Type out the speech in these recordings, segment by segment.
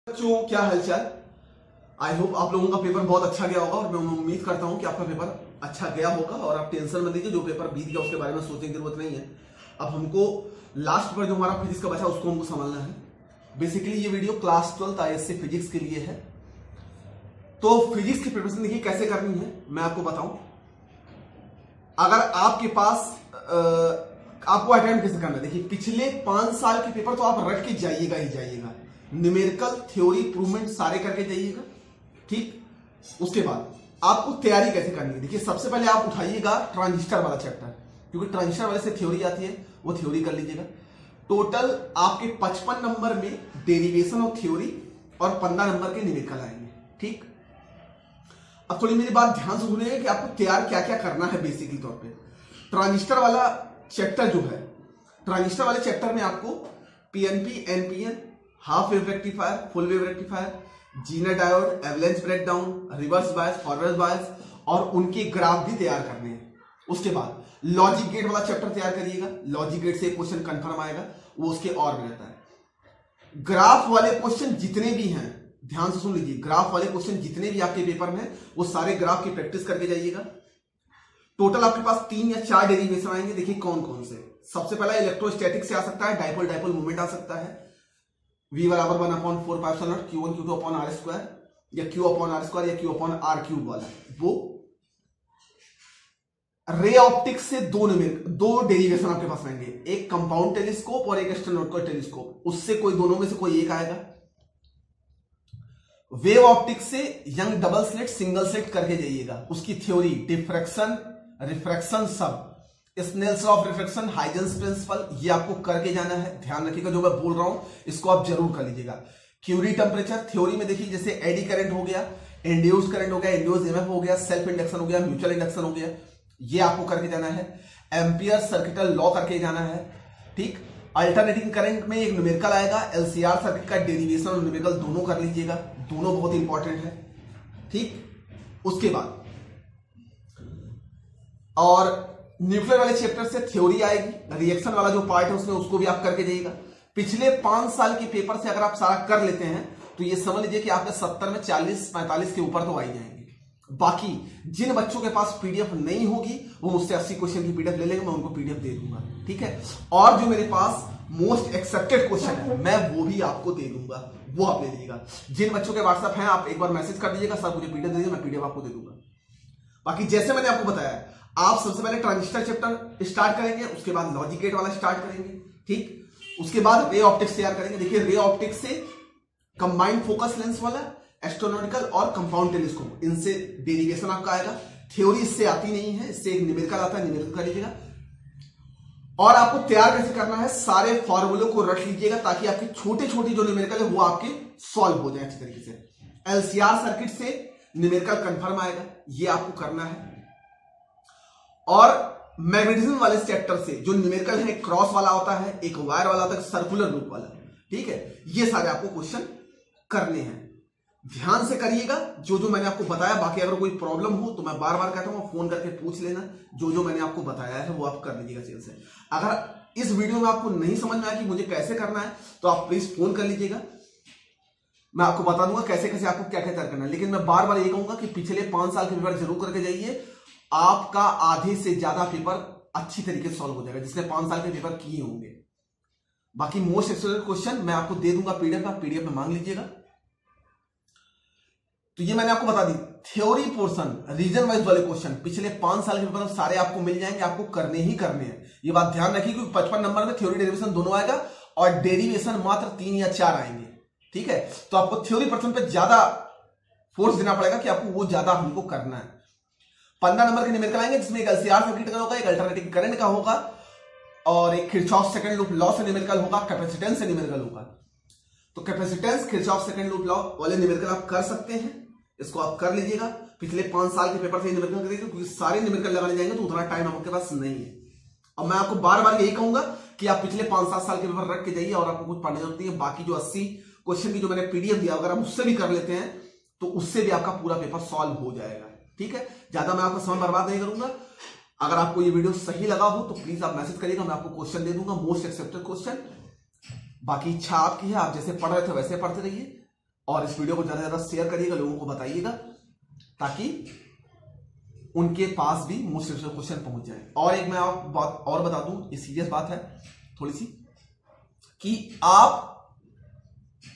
बच्चों क्या हालचाल। आई होप आप लोगों का पेपर बहुत अच्छा गया होगा और मैं उम्मीद करता हूं कि आपका पेपर अच्छा गया होगा और आप टेंशन मत लीजिए। जो पेपर बीत गया उसके बारे में सोचने की जरूरत नहीं है। अब हमको लास्ट पर जो हमारा फिजिक्स का बचा उसको हमको संभालना है। बेसिकली ये वीडियो क्लास 12 आईएससी फिजिक्स के लिए है। तो फिजिक्स की प्रिपरेशन देखिए कैसे करनी है मैं आपको बताऊं। अगर आपके पास आपको अटेम्प्ट कैसे करना है, देखिए पिछले 5 साल के पेपर तो आप रट के जाइएगा ही जाइएगा। न्यूमेरिकल थ्योरी प्रूवमेंट सारे करके जाइएगा, ठीक। उसके बाद आपको तैयारी कैसे करनी है, देखिए सबसे पहले आप उठाइएगा ट्रांजिस्टर वाला चैप्टर, क्योंकि ट्रांजिस्टर वाले से थ्योरी आती है, वो थ्योरी कर लीजिएगा। टोटल आपके 55 नंबर में डेरिवेशन ऑफ थ्योरी और 15 नंबर के न्यूमेरिकल आएंगे, ठीक। अब थोड़ी मेरी बात ध्यान से सुनिएगा कि आपको तैयार क्या क्या करना है। बेसिकली तौर पे ट्रांजिस्टर वाला चैप्टर जो है, ट्रांजिस्टर वाले चैप्टर में आपको PNP, NPN, half wave rectifier, full wave rectifier, Zener diode, avalanche breakdown, reverse bias, forward bias और उनके ग्राफ भी तैयार करने हैं। उसके बाद लॉजिक गेट वाला चैप्टर तैयार करिएगा। लॉजिक गेट से क्वेश्चन कंफर्म आएगा, वो उसके और में रहता है। ग्राफ वाले क्वेश्चन जितने भी हैं ध्यान से सुन लीजिए, ग्राफ वाले क्वेश्चन जितने भी आपके पेपर में वो सारे ग्राफ की प्रैक्टिस करके जाइएगा। टोटल आपके पास 3 या 4 डेरिवेशन आएंगे। देखिए कौन कौन से। सबसे पहला इलेक्ट्रोस्टैटिक से आ सकता है, डाइपोल डाइपोल मूवमेंट आ सकता है, v बराबर 1/4πε0 q1 q2 upon R square या q अपॉन आर स्क्वायर या q अपॉन आर क्यूब वाला। वो रे ऑप्टिक्स से दो डेरिवेशन आपके पास आएंगे, एक कंपाउंड टेलीस्कोप और एक एस्ट्रोनॉटिकल टेलीस्कोप। उससे कोई दोनों में से कोई एक आएगा। वेव ऑप्टिक्स से Young double slit, single slit करके जाइएगा। उसकी थ्योरी, डिफ्रैक्शन, रिफ्रैक्शन, सब Snell's law of refraction, Huygens principle, ये आपको करके जाना है। ध्यान रखिएगा जो मैं बोल रहा हूं इसको आप जरूर कर लीजिएगा। क्यूरी टेम्परेचर थ्योरी में देखिए जैसे एडी करंट हो गया, इंड्यूस्ड करंट हो गया, इंड्यूस्ड ईएमएफ हो गया, सेल्फ इंडक्शन हो गया, म्यूचुअल इंडक्शन हो गया, ये आपको करके जाना है। एम्पियर सर्किटल लॉ करके जाना है, ठीक। अल्टरनेटिंग करंट में एक न्यूमेरिकल आएगा, एलसीआर सर्किट का डेरिवेशन और न्यूमेरिकल दोनों कर लीजिएगा, दोनों बहुत इंपॉर्टेंट है, ठीक। उसके बाद और न्यूक्लियर वाले चैप्टर से थ्योरी आएगी, रिएक्शन वाला जो पार्ट है उसमें उसको भी आप करके जाइएगा। पिछले 5 साल के पेपर से अगर आप सारा कर लेते हैं तो ये समझ लीजिए कि आपके 70 में 40-45 के ऊपर तो आ ही जाएंगे। बाकी जिन बच्चों के पास पीडीएफ नहीं होगी वो मुझसे 80 क्वेश्चन की पीडीएफ ले लेंगे, मैं उनको पीडीएफ दे दूंगा, ठीक है। और जो मेरे पास मोस्ट एक्सेप्टेड क्वेश्चन है मैं वो भी आपको दे दूंगा, वो आप ले लीजिएगा। जिन बच्चों के व्हाट्सएप है आप एक बार मैसेज कर दीजिएगा, सर मुझे पीडीएफ दे दीजिए, मैं पीडीएफ आपको दे दूंगा। बाकी जैसे मैंने आपको बताया, आप सबसे पहले ट्रांजिस्टर चैप्टर स्टार्ट करेंगे, उसके बाद लॉजिक गेट वाला स्टार्ट करेंगे, ठीक। उसके बाद रे ऑप्टिक्स तैयार करेंगे। देखिए रे ऑप्टिक्स से कंबाइंड फोकस लेंस वाला, एस्ट्रोनॉटिकल और कंपाउंड टेलीस्कोप, इनसे डेरिवेशन आपका आएगा। थ्योरी इससे आती नहीं है, इससे एक न्यूमेरिकल आता है, न्यूमेरिकल कर लीजिएगा। और आपको तैयार कैसे करना है, सारे फॉर्मूलों को रट लीजिएगा ताकि आपकी छोटे छोटे जो न्यूमेरिकल है वो आपके सॉल्व हो जाए अच्छी तरीके से। एलसीआर सर्किट से न्यूमेरिकल कंफर्म आएगा, ये आपको करना है। और मैग्नेटिज्म वाले चैप्टर से जो न्यूमेरिकल है, क्रॉस वाला होता है, एक वायर वाला होता है, सर्कुलर लूप वाला, ठीक है। ये सारे आपको क्वेश्चन करने हैं, ध्यान से करिएगा जो जो मैंने आपको बताया। बाकी अगर कोई प्रॉब्लम हो तो मैं बार बार कहता हूं फोन करके पूछ लेना, जो जो मैंने आपको बताया है वो आप कर लीजिएगा चेल से। अगर इस वीडियो में आपको नहीं समझ में आया कि मुझे कैसे करना है तो आप प्लीज फोन कर लीजिएगा, मैं आपको बता दूंगा कैसे कैसे आपको क्या क्या तैयार करना है। लेकिन मैं बार बार ये कहूंगा कि पिछले 5 साल के पेपर जरूर करके जाइए, आपका आधे से ज्यादा पेपर अच्छी तरीके से सॉल्व हो जाएगा जिसने 5 साल के पेपर किए होंगे। बाकी मोस्ट एक्सपेक्टेड क्वेश्चन मैं आपको दे दूंगा पीडीएफ का, पीडीएफ में मांग लीजिएगा। तो ये मैंने आपको बता दी थ्योरी पोर्शन, रीजन वाइज वाले क्वेश्चन पिछले 5 साल के पेपर सारे आपको मिल जाएंगे, आपको करने ही करने हैं। ये बात ध्यान रखिए क्योंकि 55 नंबर में थ्योरी डेरिवेशन दोनों आएगा और डेरिवेशन मात्र 3 या 4 आएंगे, ठीक है। तो आपको थ्योरी पोर्शन पे ज्यादा फोर्स देना पड़ेगा कि आपको वो ज्यादा हमको करना है। 15 नंबर के न्यूमेरिकल आएंगे जिसमें एक एलसीआर सर्किट का होगा, एक अल्टरनेटिंग करंट का होगा और एक किरचॉफ सेकंड लूप लॉ से न्यूमेरिकल होगा, कैपेसिटेंस से न्यूमेरिकल होगा। तो capacitance, Kirchhoff second loop law वाले न्यूमेरिकल आप कर सकते हैं, इसको आप कर लीजिएगा। पिछले 5 साल के पेपर से न्यूमेरिकल करिएगा क्योंकि सारे न्यूमेरिकल लगाने जाएंगे तो उतना टाइम आपके पास नहीं है। और मैं आपको बार बार यही कहूंगा कि आप पिछले 5-7 साल के पेपर रख के जाइए और आपको कुछ पढ़ने जरूरत नहीं है। बाकी जो 80 क्वेश्चन की जो मैंने पीडीएफ दिया अगर आप उससे भी कर लेते हैं तो उससे भी आपका पूरा पेपर सॉल्व हो जाएगा, ठीक है। ज्यादा मैं आपका समय बर्बाद नहीं करूंगा। अगर आपको ये वीडियो सही लगा हो तो प्लीज आप मैसेज करिएगा, मैं आपको क्वेश्चन दे दूंगा, मोस्ट एक्सेप्टेड क्वेश्चन। बाकी इच्छा आपकी है, आप जैसे पढ़ रहे थे वैसे पढ़ते रहिए और इस वीडियो को ज्यादा से ज्यादा शेयर करिएगा, लोगों को बताइएगा, ताकि उनके पास भी मुझसे क्वेश्चन पहुंच जाए। और एक मैं आपको बात और बता दूं, ये सीरियस बात है थोड़ी सी, कि आप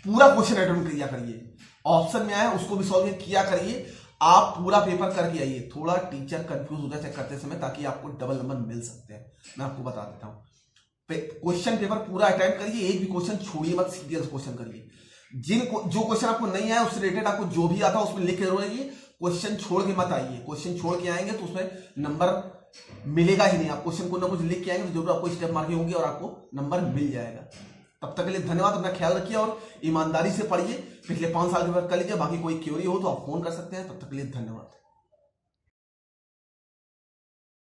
पूरा क्वेश्चन अटेम्प्ट किया करिए, ऑप्शन में आया उसको भी सॉल्व किया करिए, आप पूरा पेपर करके आइए। थोड़ा टीचर कंफ्यूज हो जाए चेक करते समय, ताकि आपको डबल नंबर मिल सकते हैं। मैं आपको बता देता हूं, क्वेश्चन पेपर पूरा अटेम्प्ट करिए, एक भी क्वेश्चन छोड़िए मत, सीरियस क्वेश्चन करिए। जो क्वेश्चन आपको नहीं आया उससे रिलेटेड आपको जो भी आता है उसमें लिख के रहिए, क्वेश्चन छोड़ के मत आइए। क्वेश्चन छोड़ के आएंगे तो उसमें नंबर मिलेगा ही नहीं। आप क्वेश्चन को ना कुछ लिख के आएंगे तो जरूर आपको स्टेप मार्किंग होगी और आपको नंबर मिल जाएगा। तब तक के लिए धन्यवाद, अपना ख्याल रखिए और ईमानदारी से पढ़िए। पिछले 5 साल के बाद कर लीजिए। बाकी कोई क्वेरी हो तो आप फोन कर सकते हैं। तब तक के लिए धन्यवाद।